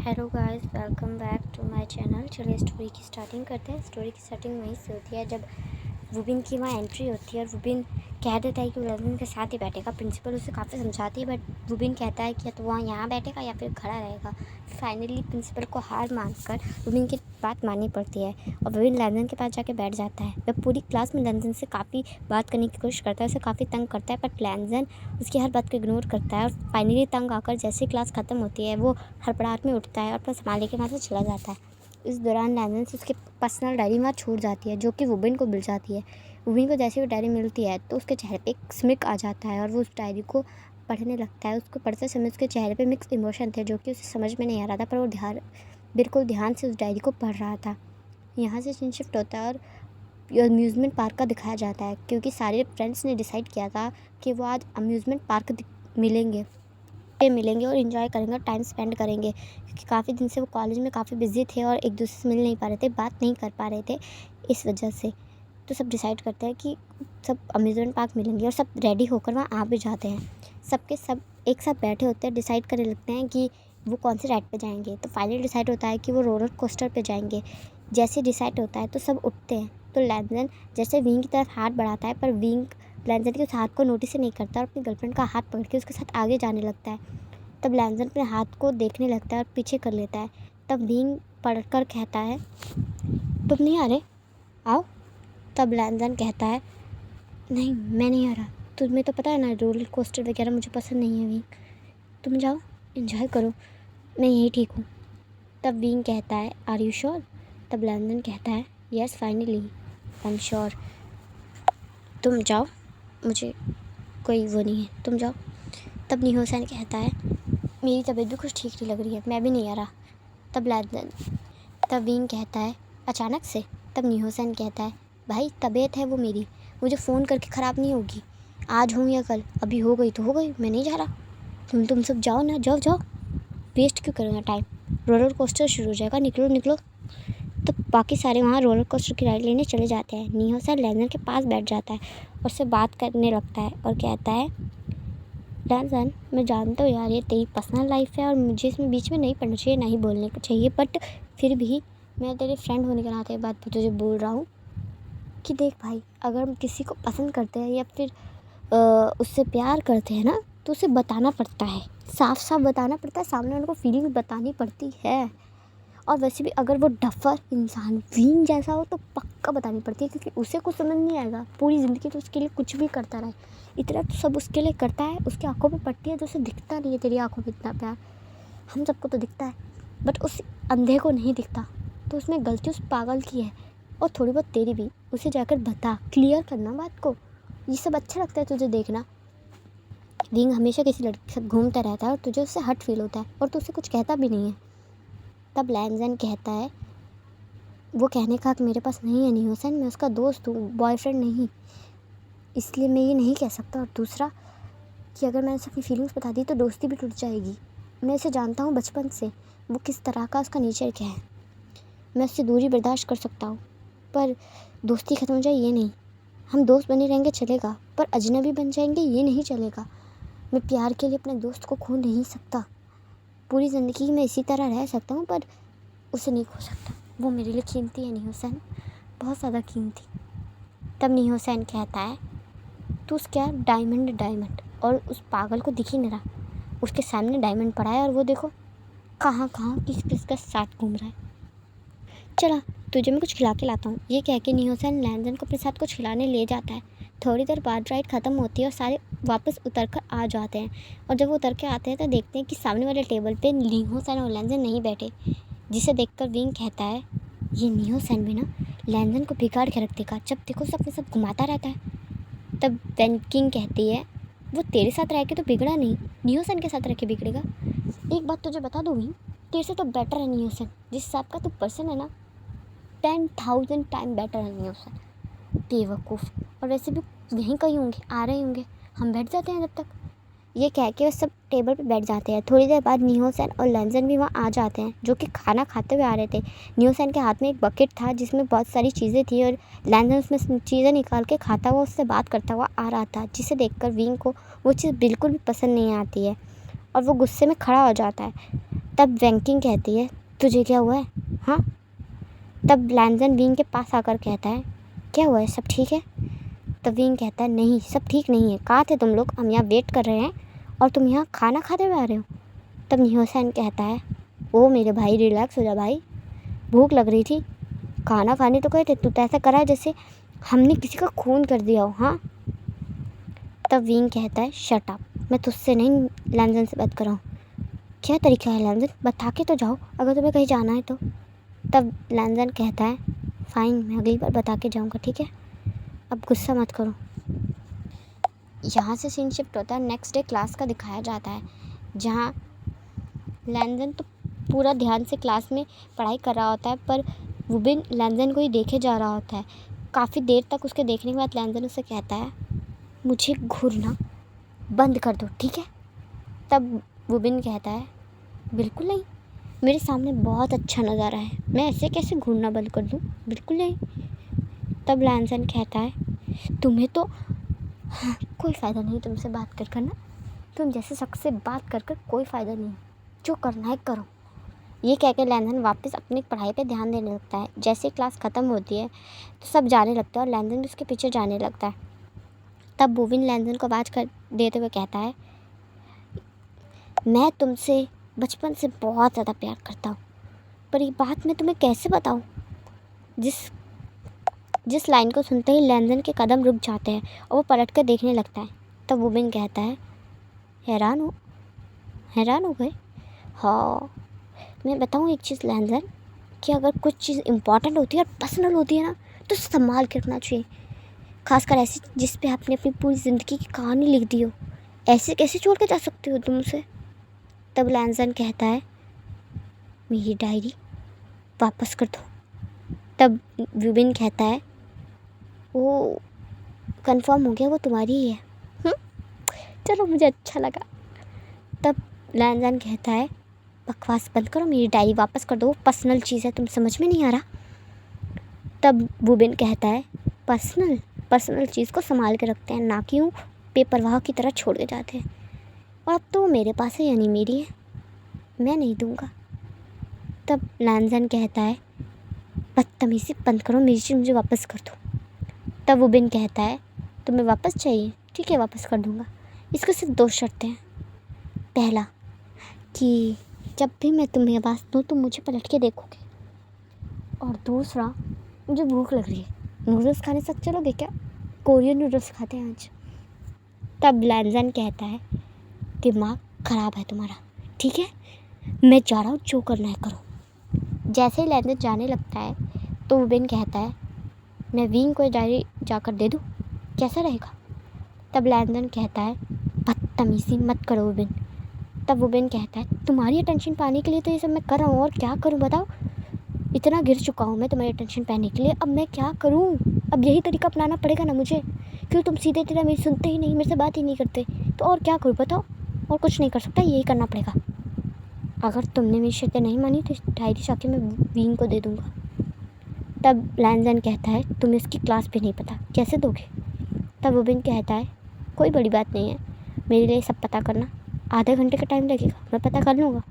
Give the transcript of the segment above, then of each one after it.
Hello guys, welcome back to my channel. चलिए story की starting करते हैं। स्टोरी की स्टार्टिंग वहीं से होती है जब वुबिन की वहाँ एंट्री होती है और वुबिन कह देता है कि वो लर्निंग के साथ ही बैठेगा। प्रिंसिपल उसे काफ़ी समझाती है बट वुबिन कहता है कि या तो वहाँ यहाँ बैठेगा या फिर खड़ा रहेगा। फाइनली प्रिंसिपल को हार मानकर वुबिन की बात माननी पड़ती है और वुबिन लर्निंग के पास जाके बैठ जाता है। वह पूरी क्लास में लर्निंग से काफ़ी बात करने की कोशिश करता है, उसे काफ़ी तंग करता है बट लैंजन उसकी हर बात को इग्नोर करता है और फाइनली तंग आकर जैसे क्लास ख़त्म होती है वो हड़बड़ाहट में उठता है और अपना संभालने के वहाँ से चला जाता है। इस दौरान लैंजन से उसकी पर्सनल डायरी वहाँ छूट जाती है जो कि वुबिन को मिल जाती है। वुबिन को जैसे वो डायरी मिलती है तो उसके चेहरे पे एक स्मिक आ जाता है और वो उस डायरी को पढ़ने लगता है। उसको पढ़ते समय उसके चेहरे पे मिक्स इमोशन थे जो कि उसे समझ में नहीं आ रहा था, पर वो बिल्कुल ध्यान से उस डायरी को पढ़ रहा था। यहाँ से सीन शिफ्ट होता है और अम्यूज़मेंट पार्क का दिखाया जाता है क्योंकि सारे फ्रेंड्स ने डिसाइड किया था कि वो आज अम्यूज़मेंट पार्क मिलेंगे और इन्जॉय करेंगे और टाइम स्पेंड करेंगे क्योंकि काफ़ी दिन से वो कॉलेज में काफ़ी बिजी थे और एक दूसरे से मिल नहीं पा रहे थे, बात नहीं कर पा रहे थे इस वजह से। तो सब डिसाइड करते हैं कि सब अम्यूज़मेंट पार्क मिलेंगे और सब रेडी होकर वहाँ आ भी जाते हैं। सब एक साथ बैठे होते हैं, डिसाइड करने लगते हैं कि वो कौन से राइड पे जाएंगे। तो फाइनली डिसाइड होता है कि वो रोलर कोस्टर पे जाएंगे। जैसे डिसाइड होता है तो सब उठते हैं। तो लैंजन जैसे विंग की तरफ हाथ बढ़ाता है पर विंग लैंजन के उस हाथ को नोटिस नहीं करता और अपनी गर्लफ्रेंड का हाथ पकड़ के उसके साथ आगे जाने लगता है। तब लैंजन अपने हाथ को देखने लगता है और पीछे कर लेता है। तब विंग पढ़कर कहता है, तुम नहीं आ रहे, आओ। तब लैंजन कहता है, नहीं मैं नहीं आ रहा, तुम्हें तो पता है ना रोलर कोस्टर वगैरह मुझे पसंद नहीं है विंग, तुम जाओ एंजॉय करो, मैं यहीं ठीक हूँ। तब विंग कहता है, आर यू श्योर? तब लैंजन कहता है, yes finally I am sure, तुम जाओ, मुझे कोई वो नहीं है, तुम जाओ। तब निहोसन कहता है, मेरी तबीयत भी कुछ ठीक नहीं लग रही है, मैं भी नहीं आ रहा। तब विंग कहता है, अचानक से? तब निहोसन कहता है, भाई तबीयत है वो मेरी, मुझे फ़ोन करके ख़राब नहीं होगी, आज हूँ या कल, अभी हो गई तो हो गई, मैं नहीं जा रहा। तुम सब जाओ ना, जाओ जाओ, वेस्ट क्यों करोगे टाइम, रोलर कोस्टर शुरू हो जाएगा, निकलो निकलो। तो बाकी सारे वहाँ रोलर कोस्टर की राइड लेने चले जाते हैं। निहोसन लैंजन के पास बैठ जाता है और उससे बात करने लगता है और कहता है, लैंजन मैं जानता हूँ यार ये तेरी पर्सनल लाइफ है और मुझे इसमें बीच में नहीं पड़ना चाहिए, ना ही बोलने को चाहिए, बट फिर भी मैं तेरे फ्रेंड होने के नाते बात तुझे बोल रहा हूँ कि देख भाई, अगर हम किसी को पसंद करते हैं या फिर उससे प्यार करते हैं ना तो उसे बताना पड़ता है, साफ साफ बताना पड़ता है, सामने वाले को फीलिंग बतानी पड़ती है। और वैसे भी अगर वो डफर इंसान विंग जैसा हो तो पक्का बतानी पड़ती है क्योंकि उसे कुछ समझ नहीं आएगा, पूरी ज़िंदगी तो उसके लिए कुछ भी करता रहे, इतना तो सब उसके लिए करता है, उसकी आंखों में पड़ती है जो उसे दिखता नहीं है। तेरी आंखों में इतना प्यार हम सबको तो दिखता है बट उस अंधे को नहीं दिखता, तो उसमें गलती उस पागल की है और थोड़ी बहुत तेरी भी। उसे जाकर बता, क्लियर करना बात को, ये सब अच्छा लगता है तुझे देखना। विंग हमेशा किसी लड़की के साथ घूमता रहता है और तुझे उससे हट फील होता है और तू उसे कुछ कहता भी नहीं है। तब लैंजन कहता है, वो कहने का हक मेरे पास नहीं है निहोसन, मैं उसका दोस्त हूँ, बॉयफ्रेंड नहीं, इसलिए मैं ये नहीं कह सकता। और दूसरा कि अगर मैंने अपनी फीलिंग्स बता दी तो दोस्ती भी टूट जाएगी। मैं इसे जानता हूँ बचपन से, वो किस तरह का, उसका नेचर क्या है। मैं उससे दूरी बर्दाश्त कर सकता हूँ पर दोस्ती ख़त्म हो जाए ये नहीं। हम दोस्त बने रहेंगे चलेगा पर अजनबी बन जाएंगे ये नहीं चलेगा। मैं प्यार के लिए अपने दोस्त को खो नहीं सकता, पूरी ज़िंदगी में इसी तरह रह सकता हूँ पर उसे नहीं खो सकता, वो मेरे लिए कीमती है निहोसन, बहुत ज़्यादा कीमती। तब निहोसन कहता है, तू क्या डायमंड, और उस पागल को दिख ही नहीं रहा, उसके सामने डायमंड पड़ा है और वो देखो कहाँ कहाँ किस का साथ घूम रहा है, चला तुझे मैं कुछ खिला के लाता हूँ। ये कह के निहोसन लैंजन को अपने साथ कुछ खिलाने ले जाता है। थोड़ी देर बाद राइड ख़त्म होती है और सारे वापस उतर कर आ जाते हैं और जब वो उतर के आते हैं तो देखते हैं कि सामने वाले टेबल पे निहोसन और लैंजन नहीं बैठे, जिसे देखकर विंग कहता है, ये निहोसन भी ना लैंजन को बिगाड़ के रख देगा, जब देखो सब घुमाता रहता है। तब किंग कहती है, वो तेरे साथ रह के तो बिगड़ा नहीं, निहोसन के साथ रह के बिगड़ेगा। एक बात तुझे बता दूँ विंग, तेरे से तो बेटर है निहोसन, जिस हिसाब का तू पर्सन है ना 10,000 टाइम बेटर है निहोसन, बेवकूफ़। और वैसे भी यहीं कहीं होंगे, आ रहे होंगे, हम बैठ जाते हैं जब तक। ये कह के वो सब टेबल पे बैठ जाते हैं। थोड़ी देर बाद निहोसन और लैंजन भी वहाँ आ जाते हैं जो कि खाना खाते हुए आ रहे थे। निहोसन के हाथ में एक बकेट था जिसमें बहुत सारी चीज़ें थी और लैंजन उसमें चीज़ें निकाल के खाता हुआ उससे बात करता हुआ आ रहा था, जिसे देखकर विंग को वो चीज़ बिल्कुल भी पसंद नहीं आती है और वो गुस्से में खड़ा हो जाता है। तब वैंकिंग कहती है तुझे क्या हुआ है हाँ। तब लैंजन विंग के पास आकर कहता है क्या हुआ है, सब ठीक है। तब विंग कहता है नहीं सब ठीक नहीं है, कहाँ थे तुम लोग, हम यहाँ वेट कर रहे हैं और तुम यहाँ खाना खाते हुए आ रहे हो। तब न्योसेन कहता है ओ मेरे भाई रिलैक्स हो जा भाई, भूख लग रही थी, खाना खाने तो गए थे, तू तो ऐसा करा है जैसे हमने किसी का खून कर दिया हो हाँ। तब विंग कहता है शट अप, मैं तुझसे नहीं लैंजन से बात कर रहा हूँ। क्या तरीका है लैंजन, बता के तो जाओ अगर तुम्हें कहीं जाना है तो। तब लैंजन कहता है फ़ाइन, मैं अगली बार बता के जाऊँगा ठीक है, अब गुस्सा मत करो। यहाँ से सीन शिफ्ट होता है नेक्स्ट डे क्लास का दिखाया जाता है, जहाँ लैंजन तो पूरा ध्यान से क्लास में पढ़ाई कर रहा होता है, पर वुबिन लैंजन को ही देखे जा रहा होता है। काफ़ी देर तक उसके देखने के बाद लैंजन उसे कहता है मुझे घूरना बंद कर दो ठीक है। तब वुबिन कहता है बिल्कुल नहीं, मेरे सामने बहुत अच्छा नज़ारा है, मैं ऐसे कैसे घूरना बंद कर दूँ, बिल्कुल नहीं। तब लैंजन कहता है तुम्हें तो हाँ, कोई फ़ायदा नहीं तुमसे बात कर करना, तुम जैसे शख्स से बात कर कर कोई फ़ायदा नहीं, जो करना है करो। ये कहकर लैंजन वापस अपनी पढ़ाई पे ध्यान देने लगता है। जैसे ही क्लास ख़त्म होती है तो सब जाने लगते हैं और लैंजन उसके पीछे जाने लगता है। तब वुबिन लैंजन को आवाज़ कर देते हुए कहता है मैं तुमसे बचपन से बहुत ज़्यादा प्यार करता हूँ, पर ये बात मैं तुम्हें कैसे बताऊँ। जिस लाइन को सुनते ही लैंजन के कदम रुक जाते हैं और वो पलट कर देखने लगता है। तब वुबिन कहता है हैरान हो गए। हाँ मैं बताऊँ एक चीज़ लैंजन, कि अगर कुछ चीज़ इम्पॉर्टेंट होती है और पर्सनल होती है ना तो संभाल के रखना चाहिए, खासकर ऐसी जिस पे आपने अपनी पूरी ज़िंदगी की कहानी लिख दी हो, ऐसे कैसे छोड़ के जा सकते हो तुम उसे। तब लैंजन कहता है मेरी डायरी वापस कर दो। तब वुबिन कहता है वो कंफर्म हो गया, वो तुम्हारी ही है। चलो मुझे अच्छा लगा। तब लैंजन कहता है बकवास बंद करो, मेरी डायरी वापस कर दो, वो पर्सनल चीज़ है, तुम समझ में नहीं आ रहा। तब वुबिन कहता है पर्सनल चीज़ को संभाल के रखते हैं, ना कि बेपरवाह की तरह छोड़ के जाते हैं, और अब तो वो मेरे पास है यानी मेरी है, मैं नहीं दूँगा। तब लैंजन कहता है बदतमीज़ी बंद करो, मेरी चीज़ मुझे वापस कर दो। तब वुबिन कहता है तुम्हें वापस चाहिए, ठीक है वापस कर दूँगा, इसके सिर्फ 2 शर्तें हैं। पहला कि जब भी मैं तुम्हें आवाज़ दूँ तुम मुझे पलट के देखोगे, और दूसरा मुझे भूख लग रही है, नूडल्स खाने साथ चलोगे क्या, कोरियन नूडल्स खाते हैं आज। तब लैंजन कहता है दिमाग ख़राब है तुम्हारा, ठीक है मैं जा रहा हूँ, जो करना है करो। जैसे ही लैंजन जाने लगता है तो वुबिन कहता है मैं विंग को डायरी जाकर दे दूँ, कैसा रहेगा। तब लैंजन कहता है बदतमीज़ी मत करो वुबिन। तब वुबिन कहता है तुम्हारी अटेंशन पाने के लिए तो ये सब मैं कर रहा हूँ, और क्या करूँ बताओ, इतना गिर चुका हूँ मैं तुम्हारी अटेंशन पाने के लिए, अब मैं क्या करूँ, अब यही तरीका अपनाना पड़ेगा ना मुझे, क्यों तुम सीधे तेरा मेरी सुनते ही नहीं, मेरे से बात ही नहीं करते, तो और क्या करूँ बताओ, और कुछ नहीं कर सकता, यही करना पड़ेगा। अगर तुमने मेरी शर्तें नहीं मानी तो डायरी जाके मैं विंग को दे दूँगा। तब लैंजन कहता है तुम्हें इसकी क्लास भी नहीं पता, कैसे दोगे। तब वुबिन कहता है कोई बड़ी बात नहीं है, मेरे लिए सब पता करना आधे घंटे का टाइम लगेगा, मैं पता कर लूँगा,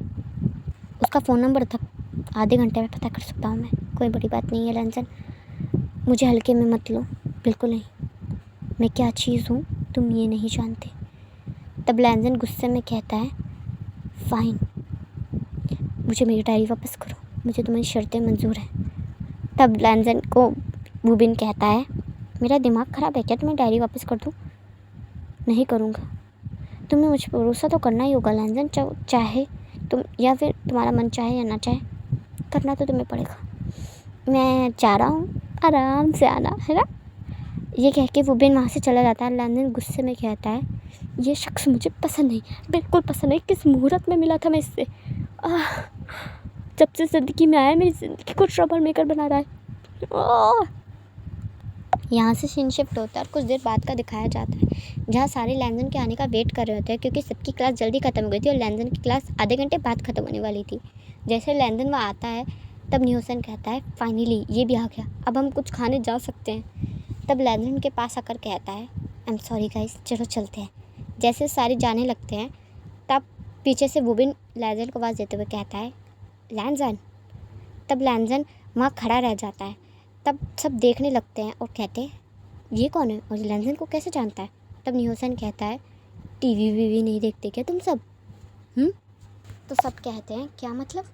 उसका फ़ोन नंबर था, आधे घंटे में पता कर सकता हूँ मैं, कोई बड़ी बात नहीं है लैंजन, मुझे हल्के में मत लो, बिल्कुल नहीं, मैं क्या चीज़ हूँ तुम ये नहीं जानते। तब लैंजन गुस्से में कहता है फ़ाइन, मुझे मेरी डायरी वापस करो, मुझे तुम्हारी शर्तें मंजूर हैं। तब लैंजन को वुबिन कहता है मेरा दिमाग ख़राब है क्या, तुम्हें डायरी वापस कर दूँ, नहीं करूँगा, तुम्हें मुझ पर भरोसा तो करना ही होगा लैंजन, चाहे तुम या फिर तुम्हारा मन चाहे या ना चाहे, करना तो तुम्हें पड़ेगा, मैं चाह रहा हूँ आराम से आना है ना। ये कह के वुबिन वहाँ से चला जाता है। लैंजन गुस्से में कहता है ये शख्स मुझे पसंद नहीं, बिल्कुल पसंद नहीं, किस मुहूर्त में मिला था मैं इससे, जब से ज़िंदगी में आया मेरी ज़िंदगी को ट्रबल मेकर बना रहा है। यहाँ से सीन शिफ्ट होता है और कुछ देर बाद का दिखाया जाता है, जहाँ सारे लैंजन के आने का वेट कर रहे होते हैं, क्योंकि सबकी क्लास जल्दी ख़त्म हो गई थी और लैंजन की क्लास आधे घंटे बाद ख़त्म होने वाली थी। जैसे लैंजन वहाँ आता है तब न्यूसन कहता है फाइनली ये भी आ गया, अब हम कुछ खाने जा सकते हैं। तब लैंजन के पास आकर कहता है आई एम सॉरी गाइस, चलो चलते हैं। जैसे सारे जाने लगते हैं तब पीछे से वुबिन लैंजन को आवाज़ देते हुए कहता है, लैंजन। तब लैंजन वहाँ खड़ा रह जाता है। तब सब देखने लगते हैं और कहते हैं, ये कौन है और लैंजन को कैसे जानता है। तब निहोसन कहता है, टीवी वीवी नहीं देखते क्या तुम सब? तो सब कहते हैं, क्या मतलब?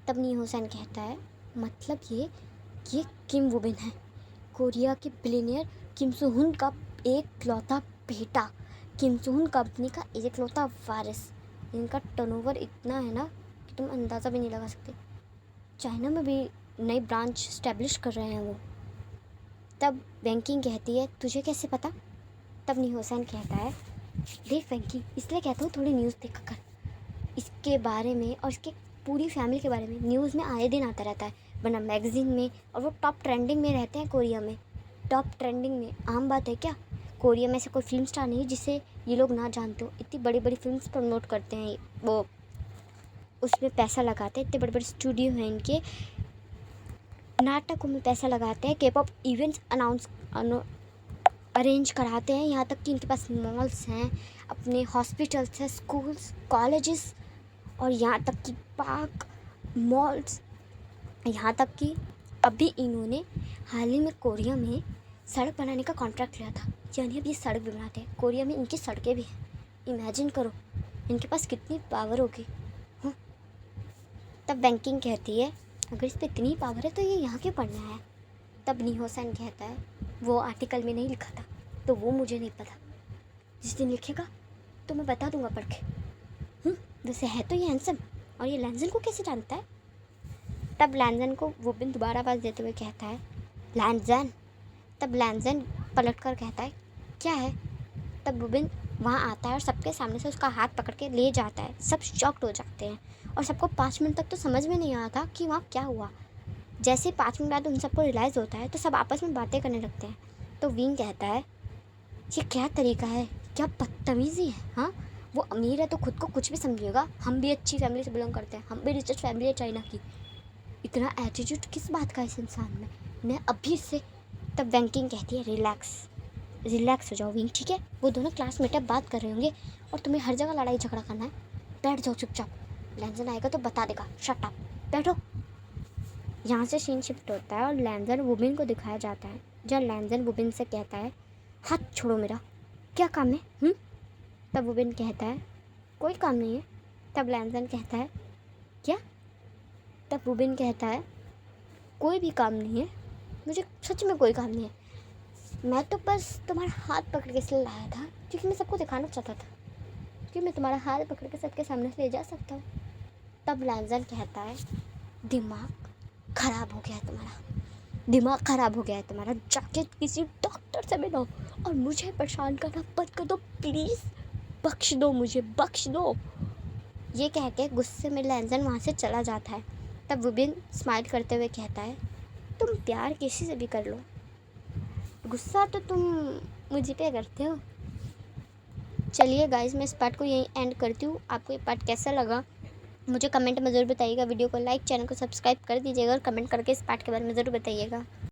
तब निहोसन कहता है, मतलब ये किम वुबिन है, कोरिया के बिलियनियर किम सो हुन का एकलौता बेटा, किम सो हुन कंपनी का एकलौता वारिस। इनका टर्नओवर इतना है ना कि तुम अंदाज़ा भी नहीं लगा सकते। चाइना में भी नई ब्रांच इस्टेब्लिश कर रहे हैं वो। तब वेंकिंग कहती है, तुझे कैसे पता? तब निहोसन कहता है, देख वेंकी, इसलिए कहता हूँ थोड़ी न्यूज़ देखा कर। इसके बारे में और इसके पूरी फैमिली के बारे में न्यूज़ में आए दिन आता रहता है, वरना मैगज़ीन में, और वो टॉप ट्रेंडिंग में रहते हैं कोरिया में। टॉप ट्रेंडिंग में आम बात है क्या? कोरिया में ऐसे कोई फिल्म स्टार नहीं जिसे ये लोग ना जानते हो। इतनी बड़ी बड़ी फिल्म्स प्रमोट करते हैं वो, उसमें पैसा लगाते हैं। इतने बड़े बड़े स्टूडियो हैं इनके, नाटकों में पैसा लगाते हैं, K-pop इवेंट्स अरेंज कराते हैं। यहाँ तक कि इनके पास मॉल्स हैं, अपने हॉस्पिटल्स हैं, स्कूल्स, कॉलेजेस, और यहाँ तक कि पार्क, मॉल्स। यहाँ तक कि अभी इन्होंने हाल ही में कोरिया में सड़क बनाने का कॉन्ट्रैक्ट लिया था, यानी अब ये सड़क भी बनाते हैं। कोरिया में इनकी सड़कें भी हैं। इमेजिन करो इनके पास कितनी पावर होगी। तब बैंकिंग कहती है, अगर इस पर इतनी पावर है तो ये यहाँ क्यों पढ़ना है? तब निहोसन कहता है, वो आर्टिकल में नहीं लिखा था तो वो मुझे नहीं पता, जिस दिन लिखेगा तो मैं बता दूंगा पढ़ के। वैसे है तो ये हैंडसम, और ये लैंजन को कैसे जानता है? तब लैंजन को वुबिन दोबारा आवाज़ देते हुए कहता है, लैंजन। तब लैंजन पलट कर कहता है, क्या है? तब वुबिन वहाँ आता है और सबके सामने से उसका हाथ पकड़ के ले जाता है। सब शॉक्ड हो जाते हैं और सबको 5 मिनट तक तो समझ में नहीं आता कि वहाँ क्या हुआ। जैसे ही 5 मिनट बाद उन सबको रियलाइज़ होता है तो सब आपस में बातें करने लगते हैं। तो विंग कहता है, ये क्या तरीका है, क्या बदतमीज़ी है। हाँ, वो अमीर है तो खुद को कुछ भी समझेगा। हम भी अच्छी फैमिली से बिलोंग करते हैं, हम भी रिचेस्ट फैमिली है चाइना की। इतना एटीट्यूड किस बात का इस इंसान में, मैं अभी से। तब बैंकिंग कहती है, रिलैक्स हो जाओ विंग, ठीक है? वो दोनों क्लासमेट है, बात कर रहे होंगे और तुम्हें हर जगह लड़ाई झगड़ा करना है। बैठ जाओ चुपचाप, लैंजन आएगा तो बता देगा। शट अप, बैठो। यहाँ से सीन शिफ्ट होता है और लैंजन वुबिन को दिखाया जाता है। जब लैंजन वुबिन से कहता है, हाथ छोड़ो मेरा, क्या काम है? तब वुबिन कहता है, कोई काम नहीं है। तब लैंजन कहता है, क्या? तब वुबिन कहता है, कोई भी काम नहीं है, मुझे सच में कोई काम नहीं है। मैं तो बस तुम्हारा हाथ पकड़ के इसलिए लाया था क्योंकि मैं सबको दिखाना चाहता था कि मैं तुम्हारा हाथ पकड़ के सबके सामने से ले जा सकता हूँ। तब लैंजन कहता है, दिमाग ख़राब हो गया है तुम्हारा, जाके किसी डॉक्टर से मिलो और मुझे परेशान करना बंद कर दो प्लीज़, बख्श दो मुझे, बख्श दो। ये कह के गुस्से में लैंजन वहाँ से चला जाता है। तब वुबिन स्माइल करते हुए कहता है, तुम प्यार किसी से भी कर लो, गुस्सा तो तुम मुझे पे करते हो। चलिए गाइस, मैं इस पार्ट को यहीं एंड करती हूँ। आपको ये पार्ट कैसा लगा मुझे कमेंट में ज़रूर बताइएगा। वीडियो को लाइक, चैनल को सब्सक्राइब कर दीजिएगा और कमेंट करके इस पार्ट के बारे में ज़रूर बताइएगा।